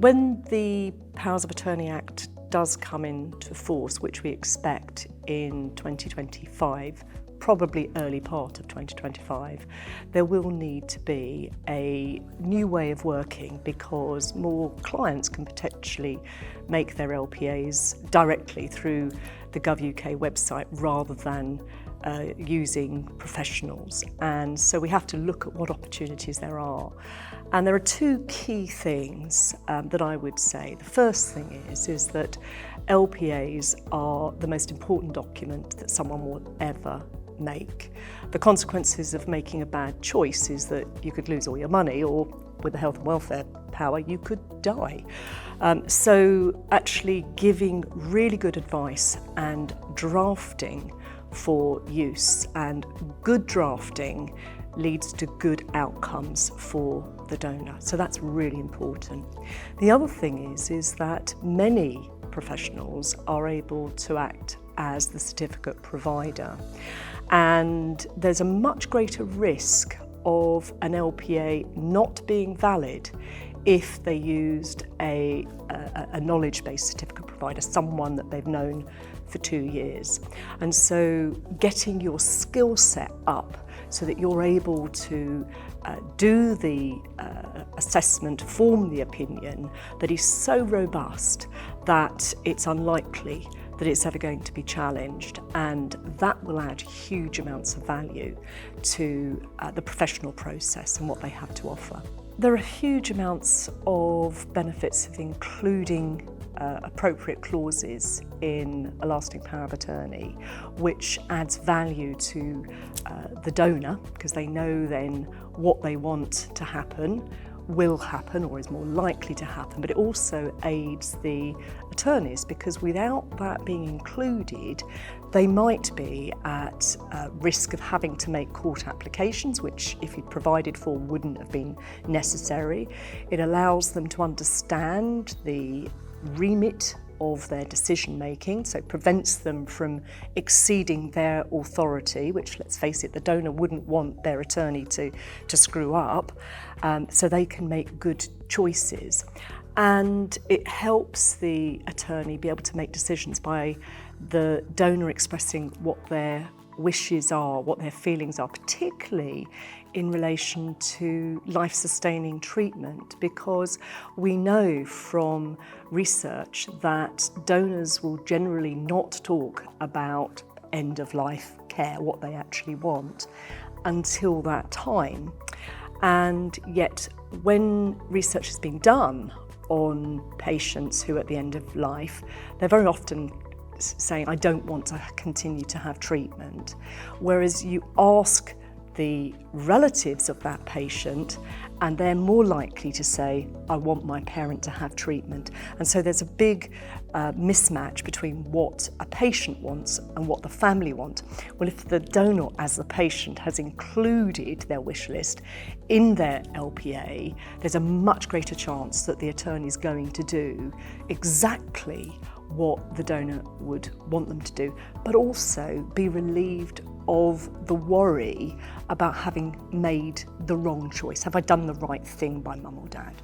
When the Powers of Attorney Act does come into force, which we expect in 2025, probably early part of 2025, there will need to be a new way of working because more clients can potentially make their LPAs directly through the GovUK website rather than using professionals. And so we have to look at what opportunities there are. And there are two key things that I would say. The first thing is that LPAs are the most important document that someone will ever make. The consequences of making a bad choice is that you could lose all your money, or with the health and welfare power, you could die. So actually giving really good advice and drafting for use, and good drafting leads to good outcomes for the donor. So that's really important. The other thing is that many professionals are able to act as the certificate provider, and there's a much greater risk of an LPA not being valid if they used a knowledge-based certificate provider, someone that they've known for 2 years. And so getting your skill set up so that you're able to do the assessment, form the opinion that is so robust that it's unlikely that it's ever going to be challenged, and that will add huge amounts of value to the professional process and what they have to offer. There are huge amounts of benefits of including appropriate clauses in a lasting power of attorney, which adds value to the donor because they know then what they want to happen will happen or is more likely to happen, but it also aids the attorneys because without that being included, they might be at risk of having to make court applications, which if you'd provided for wouldn't have been necessary. It allows them to understand the remit of their decision making, so prevents them from exceeding their authority, which, let's face it, the donor wouldn't want their attorney to screw up, so they can make good choices. And it helps the attorney be able to make decisions by the donor expressing what their wishes are, what their feelings are, particularly in relation to life-sustaining treatment, because we know from research that donors will generally not talk about end-of-life care, what they actually want, until that time. And yet, when research is being done on patients who are at the end of life, they're very often saying, I don't want to continue to have treatment. Whereas you ask the relatives of that patient and they're more likely to say, I want my parent to have treatment. And so there's a big mismatch between what a patient wants and what the family want. Well, if the donor as the patient has included their wish list in their LPA, there's a much greater chance that the attorney is going to do exactly what the donor would want them to do, but also be relieved of the worry about having made the wrong choice. Have I done the right thing by mum or dad?